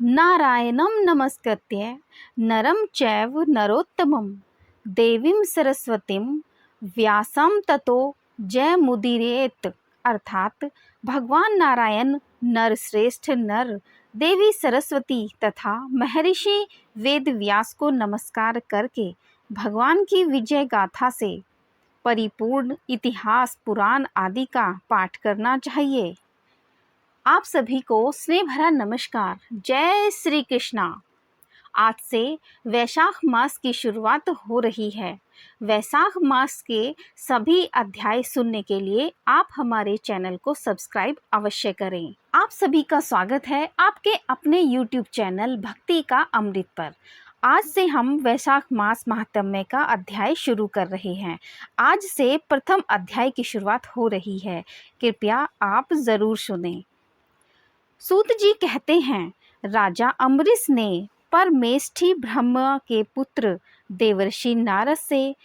नारायणं नमस्कृत्य नरं चैव नरोत्तमं देवीं सरस्वतीं व्यासं ततो जयमुदीरयेत्। अर्थात भगवान नारायण नरश्रेष्ठ नर, देवी सरस्वती तथा महर्षि वेद व्यास को नमस्कार करके भगवान की विजय गाथा से परिपूर्ण इतिहास पुराण आदि का पाठ करना चाहिए। आप सभी को स्नेह भरा नमस्कार। जय श्री कृष्णा। आज से वैशाख मास की शुरुआत हो रही है। वैशाख मास के सभी अध्याय सुनने के लिए आप हमारे चैनल को सब्सक्राइब अवश्य करें। आप सभी का स्वागत है आपके अपने YouTube चैनल भक्ति का अमृत पर। आज से हम वैशाख मास महात्म्य का अध्याय शुरू कर रहे हैं। आज से प्रथम अध्याय की शुरुआत हो रही है, कृपया आप जरूर सुनें। सूत जी कहते हैं, राजा अम्बरीश ने परमेष्ठी ब्रह्मा के पुत्र देवर्षि नारद से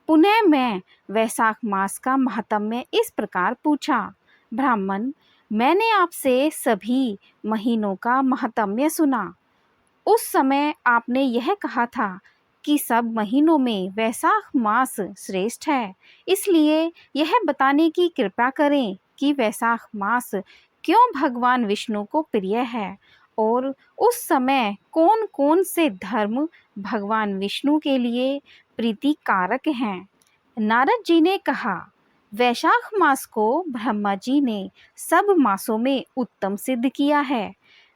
पुनः मैं वैशाख मास का महात्म्य इस प्रकार पूछा। ब्राह्मण, मैंने आपसे सभी महीनों का महात्म्य सुना। उस समय आपने यह कहा था कि सब महीनों में वैशाख मास श्रेष्ठ है, इसलिए यह बताने की कृपा करें कि वैशाख मास क्यों भगवान विष्णु को प्रिय है और उस समय कौन कौन से धर्म भगवान विष्णु के लिए प्रीतिकारक हैं। नारद जी ने कहा, वैशाख मास को ब्रह्मा जी ने सब मासों में उत्तम सिद्ध किया है।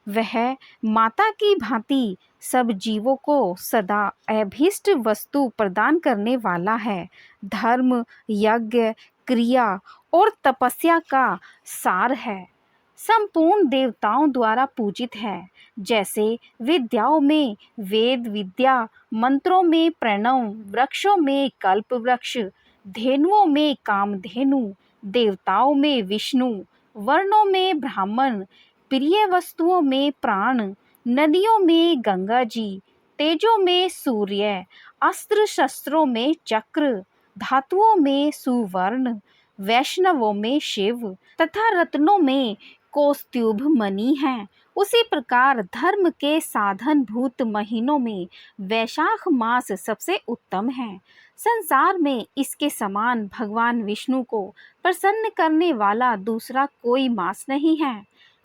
वह माता की भांति सब जीवों को सदा अभीष्ट वस्तु प्रदान करने वाला है। धर्म, यज्ञ, क्रिया और तपस्या का सार है। संपूर्ण देवताओं द्वारा पूजित है। जैसे विद्याओं में वेद विद्या, मंत्रों में प्रणव, वृक्षों में कल्प वृक्ष, धेनुओं में कामधेनु, देवताओं में विष्णु, वर्णों में ब्राह्मण, प्रिय वस्तुओं में प्राण, नदियों में गंगा जी, तेजों में सूर्य, अस्त्र शस्त्रों में चक्र, धातुओं में सुवर्ण, वैष्णवों में शिव तथा रत्नों में कौस्तुभ मणि हैं। उसी प्रकार धर्म के साधन भूत महीनों में वैशाख मास सबसे उत्तम है। संसार में इसके समान भगवान विष्णु को प्रसन्न करने वाला दूसरा कोई मास नहीं है।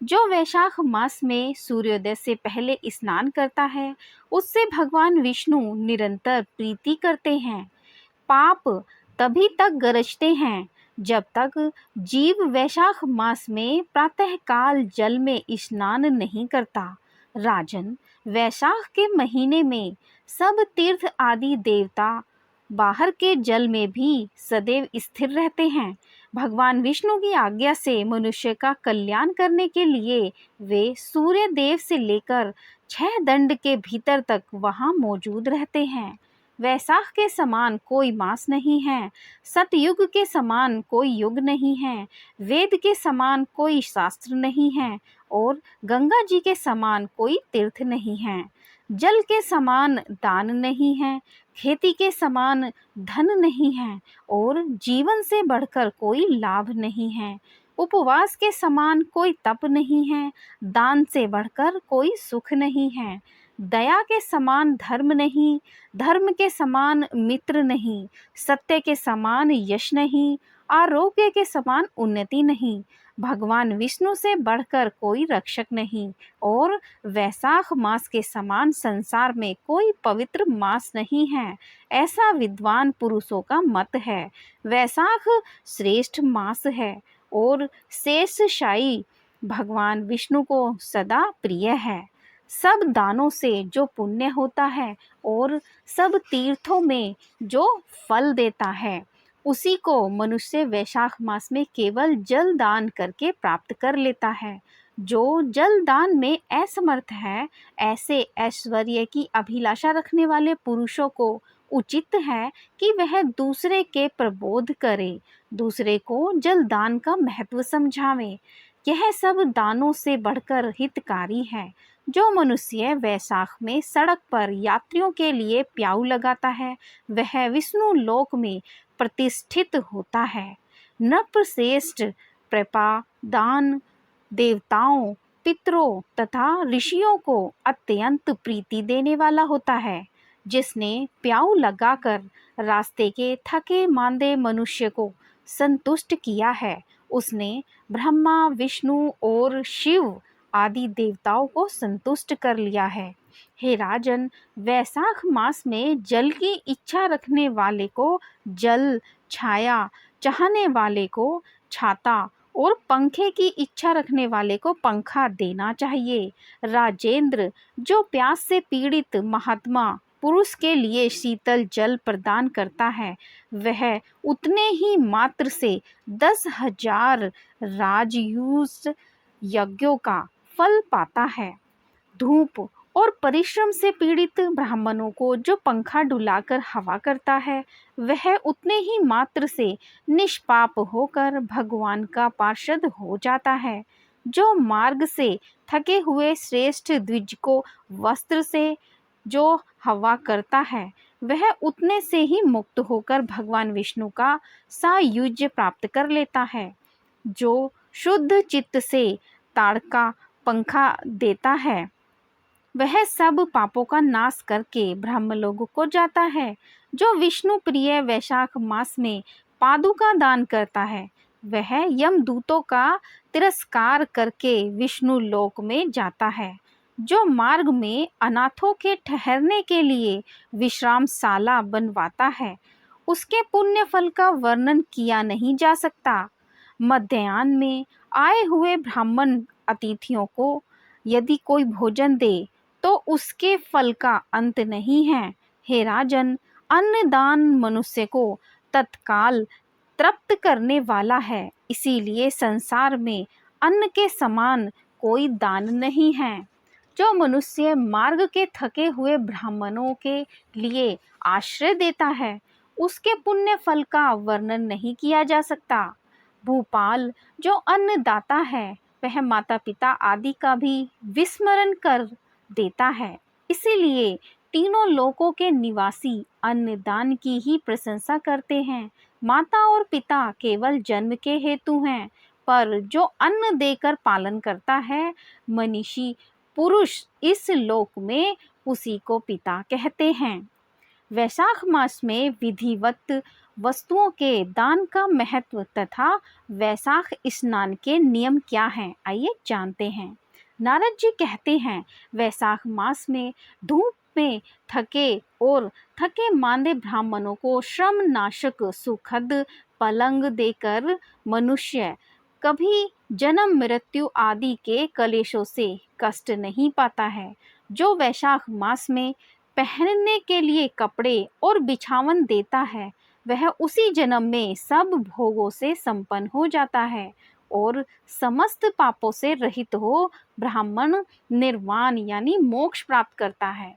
जो वैशाख मास में सूर्योदय से पहले स्नान करता है, उससे भगवान विष्णु निरंतर प्रीति करते हैं। पाप तभी तक गरजते हैं जब तक जीव वैशाख मास में प्रातःकाल जल में स्नान नहीं करता। राजन, वैशाख के महीने में सब तीर्थ आदि देवता बाहर के जल में भी सदैव स्थिर रहते हैं। भगवान विष्णु की आज्ञा से मनुष्य का कल्याण करने के लिए वे सूर्य देव से लेकर 6 दंड के भीतर तक वहां मौजूद रहते हैं। वैशाख के समान कोई मास नहीं है, सतयुग के समान कोई युग नहीं है, वेद के समान कोई शास्त्र नहीं है और गंगा जी के समान कोई तीर्थ नहीं है। जल के समान दान नहीं है, खेती के समान धन नहीं है और जीवन से बढ़कर कोई लाभ नहीं है। उपवास के समान कोई तप नहीं है, दान से बढ़कर कोई सुख नहीं है। दया के समान धर्म नहीं, धर्म के समान मित्र नहीं, सत्य के समान यश नहीं, आरोग्य के समान उन्नति नहीं। भगवान विष्णु से बढ़कर कोई रक्षक नहीं और वैशाख मास के समान संसार में कोई पवित्र मास नहीं है, ऐसा विद्वान पुरुषों का मत है। वैशाख श्रेष्ठ मास है और शेषशायी भगवान विष्णु को सदा प्रिय है। सब दानों से जो पुण्य होता है और सब तीर्थों में जो फल देता है, उसी को मनुष्य वैशाख मास में केवल जल दान करके प्राप्त कर लेता है। जो जल दान में असमर्थ है, ऐसे ऐश्वर्य की अभिलाषा रखने वाले पुरुषों को उचित है कि वह दूसरे के प्रबोध करे, दूसरे को जल दान का महत्व समझावे। यह सब दानों से बढ़कर हितकारी है। जो मनुष्य वैशाख में सड़क पर यात्रियों के लिए प्याऊ लगाता है, वह विष्णु लोक में प्रतिष्ठित होता है। नृपश्रेष्ठ प्रपा दान देवताओं, पितरों तथा ऋषियों को अत्यंत प्रीति देने वाला होता है। जिसने प्याऊ लगाकर रास्ते के थके मांदे मनुष्य को संतुष्ट किया है, उसने ब्रह्मा, विष्णु और शिव आदि देवताओं को संतुष्ट कर लिया है। हे राजन, वैशाख मास में जल की इच्छा रखने वाले को जल, छाया चाहने वाले को छाता और पंखे की इच्छा रखने वाले को पंखा देना चाहिए। राजेंद्र, जो प्यास से पीड़ित महात्मा पुरुष के लिए शीतल जल प्रदान करता है, वह उतने ही मात्र से 10,000 राजयूष यज्ञों का फल पाता है। धूप और परिश्रम से पीड़ित ब्राह्मणों को जो पंखा डुलाकर हवा करता है, वह उतने ही मात्र से निष्पाप होकर भगवान का पार्षद हो जाता है। जो मार्ग से थके हुए श्रेष्ठ द्विज को वस्त्र से जो हवा करता है, वह उतने से ही मुक्त होकर भगवान विष्णु का सायुज्य प्राप्त कर लेता है। जो शुद्ध चित्त से ताड़का पंखा देता है, वह सब पापों का नाश करके ब्रह्मलोक को जाता है। जो विष्णु प्रिय वैशाख मास में पादुका दान करता है, वह यमदूतों का तिरस्कार करके विष्णु लोक में जाता है। जो मार्ग में अनाथों के ठहरने के लिए विश्रामशाला बनवाता है, उसके पुण्य फल का वर्णन किया नहीं जा सकता। मध्याह्न में आए हुए ब्राह्मण अतिथियों को यदि कोई भोजन दे, तो उसके फल का अंत नहीं है। हे राजन, अन्नदान मनुष्य को तत्काल तृप्त करने वाला है, इसीलिए संसार में अन्न के समान कोई दान नहीं है। जो मनुष्य मार्ग के थके हुए ब्राह्मणों के लिए आश्रय देता है, उसके पुण्य फल का वर्णन नहीं किया जा सकता। भूपाल, जो अन्नदाता है, वह माता पिता आदि का भी विस्मरण कर देता है। इसीलिए तीनों लोकों के निवासी अन्नदान की ही प्रशंसा करते हैं। माता और पिता केवल जन्म के हेतु हैं, पर जो अन्न देकर पालन करता है, मनीषी पुरुष इस लोक में उसी को पिता कहते हैं। वैशाख मास में विधिवत वस्तुओं के दान का महत्व तथा वैशाख स्नान के नियम क्या हैं, आइए जानते हैं। नारद जी कहते हैं, वैशाख मास में धूप में थके मांदे ब्राह्मणों को श्रम नाशक सुखद पलंग देकर मनुष्य कभी जन्म मृत्यु आदि के कलेशों से कष्ट नहीं पाता है। जो वैशाख मास में पहनने के लिए कपड़े और बिछावन देता है, वह उसी जन्म में सब भोगों से संपन्न हो जाता है और समस्त पापों से रहित हो ब्राह्मण निर्वाण यानी मोक्ष प्राप्त करता है।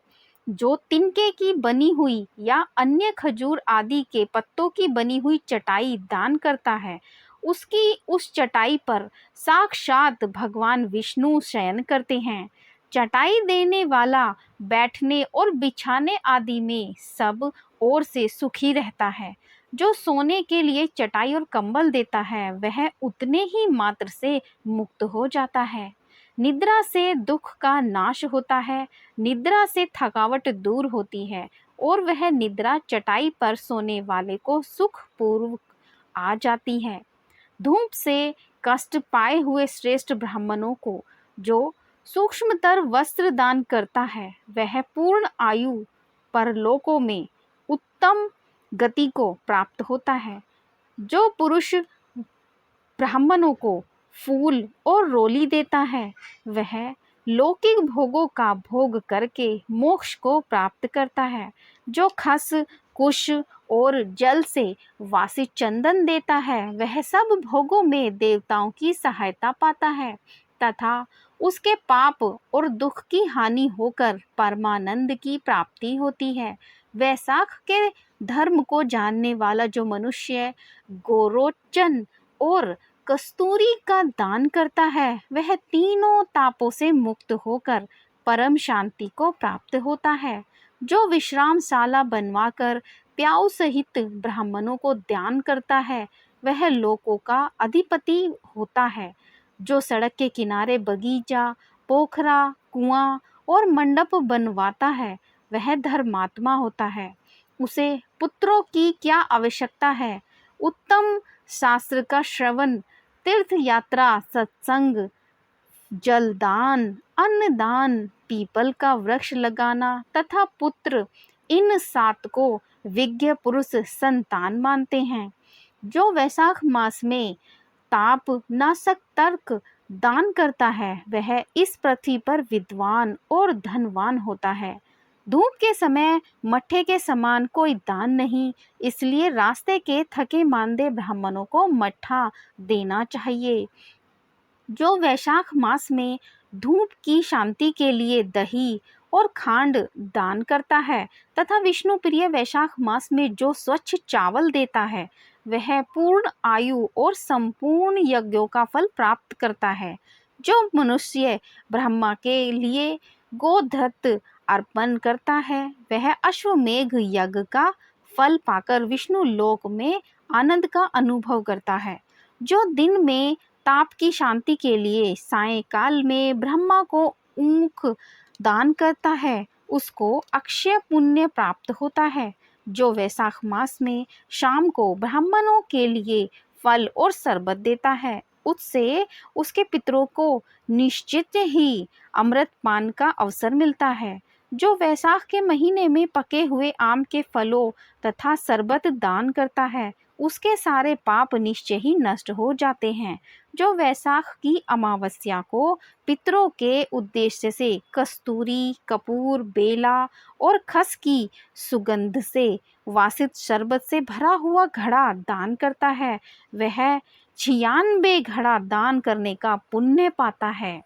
जो तिनके की बनी हुई या अन्य खजूर आदि के पत्तों की बनी हुई चटाई दान करता है, उसकी उस चटाई पर साक्षात भगवान विष्णु शयन करते हैं। चटाई देने वाला बैठने और बिछाने आदि में सब ओर से सुखी रहता है। जो सोने के लिए चटाई और कंबल देता है, वह उतने ही मात्र से मुक्त हो जाता है। निद्रा से दुख का नाश होता है, निद्रा से थकावट दूर होती है और वह निद्रा चटाई पर सोने वाले को सुख पूर्वक आ जाती है। धूप से कष्ट पाए हुए श्रेष्ठ ब्राह्मणों को जो सूक्ष्मतर वस्त्र दान करता है, वह पूर्ण आयु परलोकों में उत्तम गति को प्राप्त होता है। जो पुरुष ब्राह्मणों को फूल और रोली देता है, वह लौकिक भोगों का भोग करके मोक्ष को प्राप्त करता है। जो खस, कुश और जल से वासित चंदन देता है, वह सब भोगों में देवताओं की सहायता पाता है तथा उसके पाप और दुख की हानि होकर परमानंद की प्राप्ति होती है। वैशाख के धर्म को जानने वाला जो मनुष्य गोरोचन और कस्तूरी का दान करता है, वह तीनों तापों से मुक्त होकर परम शांति को प्राप्त होता है। जो विश्रामशाला बनवाकर प्याऊ सहित ब्राह्मणों को दान करता है, वह लोकों का अधिपति होता है। जो सड़क के किनारे बगीचा पोखरा, कुआं और मंडप बनवाता है वह धर्मात्मा होता है। उसे पुत्रों की क्या आवश्यकता है। उत्तम शास्त्र का श्रवण, तीर्थ यात्रा, सत्संग, जलदान, अन्नदान, पीपल का वृक्ष लगाना तथा पुत्र, इन 7 को विज्ञ पुरुष संतान मानते हैं। जो वैशाख मास में ताप नाशक तर्क दान करता है वह इस पृथ्वी पर विद्वान और धनवान होता है। धूप के समय मट्ठे के समान कोई दान नहीं, इसलिए रास्ते के थके मांदे ब्राह्मणों को मट्ठा देना चाहिए। जो वैशाख मास में धूप की शांति के लिए दही और खांड दान करता है तथा विष्णु प्रिय वैशाख मास में जो स्वच्छ चावल देता है वह पूर्ण आयु और संपूर्ण यज्ञों का फल प्राप्त करता है। जो मनुष्य ब्रह्मा के लिए गोधत अर्पण करता है वह अश्वमेघ यज्ञ का फल पाकर विष्णु लोक में आनंद का अनुभव करता है। जो दिन में ताप की शांति के लिए सायंकाल में ब्रह्मा को ऊख दान करता है उसको अक्षय पुण्य प्राप्त होता है। जो वैशाख मास में शाम को ब्राह्मणों के लिए फल और शरबत देता है उससे उसके पितरों को निश्चित ही अमृत पान का अवसर मिलता है। जो वैशाख के महीने में पके हुए आम के फलों तथा शरबत दान करता है उसके सारे पाप निश्चय ही नष्ट हो जाते हैं। जो वैशाख की अमावस्या को पितरों के उद्देश्य से कस्तूरी, कपूर, बेला और खस की सुगंध से वासित शरबत से भरा हुआ घड़ा दान करता है वह 96 घड़ा दान करने का पुण्य पाता है।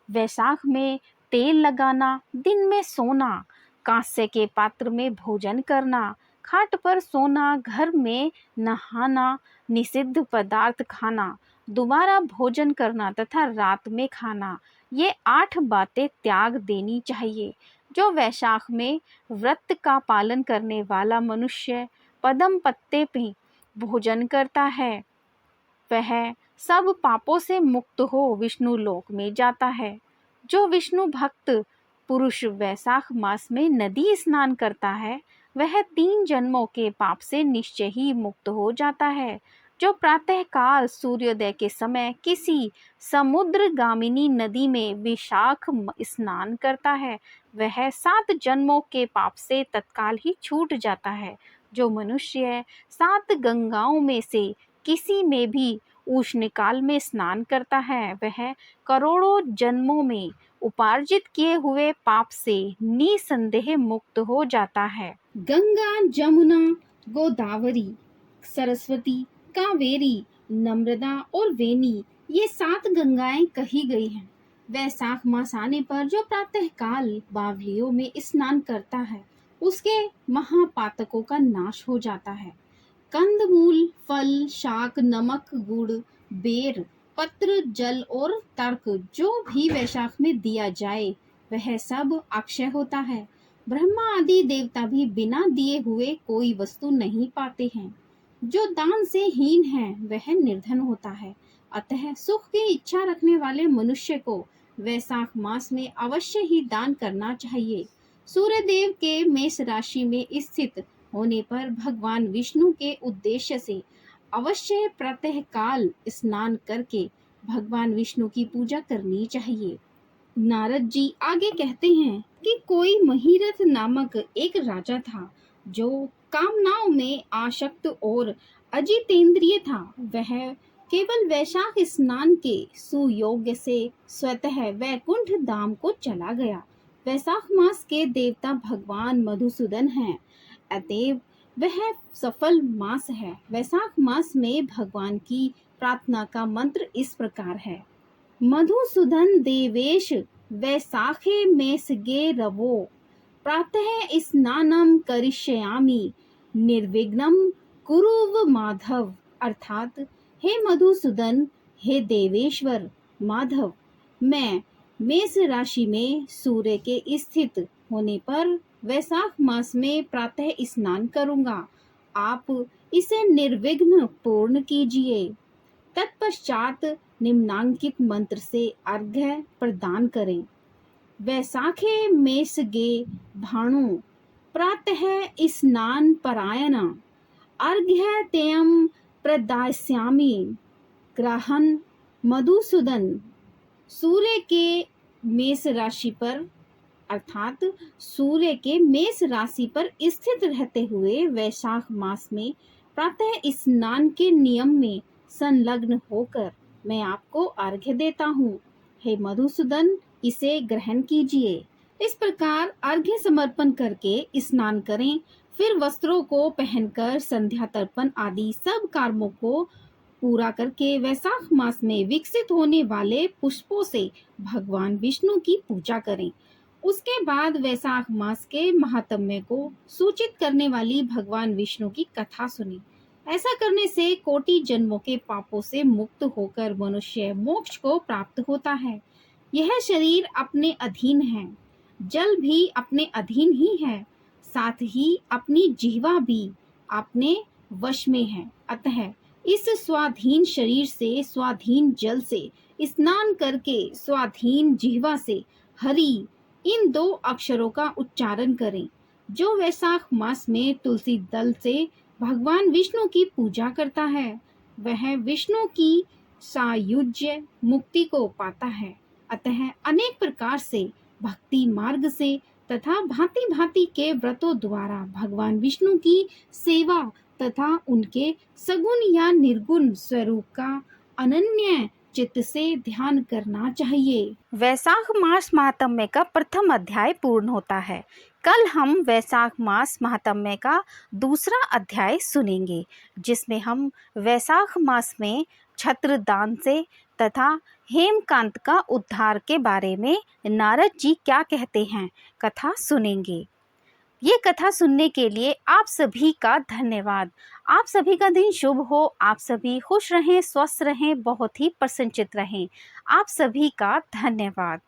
वैशाख में तेल लगाना, दिन में सोना, कांस्य के पात्र में भोजन करना, खाट पर सोना, घर में नहाना, निषिद्ध पदार्थ खाना, दोबारा भोजन करना तथा रात में खाना, ये 8 बातें त्याग देनी चाहिए। जो वैशाख में व्रत का पालन करने वाला मनुष्य पदम पत्ते पे भोजन करता है वह सब पापों से मुक्त हो विष्णु लोक में जाता है। जो विष्णु भक्त पुरुष वैशाख मास में नदी स्नान करता है वह 3 जन्मों के पाप से निश्चय ही मुक्त हो जाता है। जो प्रातःकाल सूर्योदय के समय किसी समुद्रगामिनी नदी में विशाख स्नान करता है वह 7 जन्मों के पाप से तत्काल ही छूट जाता है। जो मनुष्य 7 गंगाओं में से किसी में भी उष्ण काल में स्नान करता है वह करोड़ों जन्मों में उपार्जित किए हुए पाप से निसंदेह मुक्त हो जाता है। गंगा, जमुना, गोदावरी, सरस्वती, कावेरी, नर्मदा और वेणी, ये 7 गंगाएं कही गई हैं। वैशाख मास आने पर जो प्रातःकाल बावलियों में स्नान करता है उसके महापातकों का नाश हो जाता है। कंदमूल, फल, शाक, नमक, गुड़, बेर, पत्र, जल और तर्क जो भी वैशाख में दिया जाए वह सब अक्षय होता है। ब्रह्मा आदि देवता भी बिना दिए हुए कोई वस्तु नहीं पाते हैं। जो दान से हीन है वह निर्धन होता है। अतः सुख की इच्छा रखने वाले मनुष्य को वैशाख मास में अवश्य ही दान करना चाहिए। सूर्य देव के मेष राशि में स्थित होने पर भगवान विष्णु के उद्देश्य से अवश्य प्रातःकाल स्नान करके भगवान विष्णु की पूजा करनी चाहिए। नारद जी आगे कहते हैं कि कोई महिरथ नामक एक राजा था जो कामनाओं में आसक्त और अजितेंद्रिय था। वह केवल वैशाख स्नान के सुयोग्य से स्वतः वैकुंठ धाम को चला गया। वैशाख मास के देवता भगवान मधुसूदन हैं, अतएव वह सफल मास है। वैशाख मास में भगवान की प्रार्थना का मंत्र इस प्रकार है। मधुसूदन देवेश वैशाखे मेषगे रवो, प्रातः स्नानम करिष्यामि, निर्विघ्नं कुरु माधव। अर्थात हे मधुसूदन, हे देवेश्वर माधव, मैं मेष राशि में सूर्य के स्थित होने पर वैशाख मास में प्रातः स्नान करूंगा। आप इसे निर्विघ्न पूर्ण कीजिए। तत्पश्चात निम्नांकित मंत्र से अर्घ्य प्रदान करें। वैसाखे मेष गे भाणु प्रातः स्नान परायणा अर्घ्य तेयम प्रदास्यामि ग्रहण मधुसूदन। सूर्य के मेष राशि पर अर्थात सूर्य के मेष राशि पर स्थित रहते हुए वैशाख मास में प्रातः स्नान के नियम में संलग्न होकर मैं आपको अर्घ्य देता हूँ। हे मधुसूदन, इसे ग्रहण कीजिए। इस प्रकार अर्घ्य समर्पण करके स्नान करें। फिर वस्त्रों को पहनकर संध्या तर्पण आदि सब कर्मों को पूरा करके वैशाख मास में विकसित होने वाले पुष्पों से भगवान विष्णु की पूजा करें। उसके बाद वैशाख मास के महात्म्य को सूचित करने वाली भगवान विष्णु की कथा सुनी। ऐसा करने से कोटि जन्मों के पापों से मुक्त होकर मनुष्य मोक्ष को प्राप्त होता है। यह शरीर अपने अधीन है, जल भी अपने अधीन ही है, साथ ही अपनी जिह्वा भी अपने वश में है। अतः इस स्वाधीन शरीर से, स्वाधीन जल से स्नान करके स्वाधीन जिह्वा से हरि इन दो अक्षरों का उच्चारण करें। जो वैशाख मास में तुलसी दल से भगवान विष्णु की पूजा करता है वह विष्णु की सायुज्य मुक्ति को पाता है। अतः अनेक प्रकार से भक्ति मार्ग से तथा भांति भांति के व्रतों द्वारा भगवान विष्णु की सेवा तथा उनके सगुण या निर्गुण स्वरूप का अनन्य चित्त से ध्यान करना चाहिए। वैशाख मास महात्म्य का प्रथम अध्याय पूर्ण होता है। कल हम वैशाख मास महात्म्य का दूसरा अध्याय सुनेंगे, जिसमें हम वैशाख मास में छत्र दान से तथा हेमकांत का उद्धार के बारे में नारद जी क्या कहते हैं कथा सुनेंगे। ये कथा सुनने के लिए आप सभी का धन्यवाद। आप सभी का दिन शुभ हो। आप सभी खुश रहें, स्वस्थ रहें, बहुत ही प्रसन्नचित रहें। आप सभी का धन्यवाद।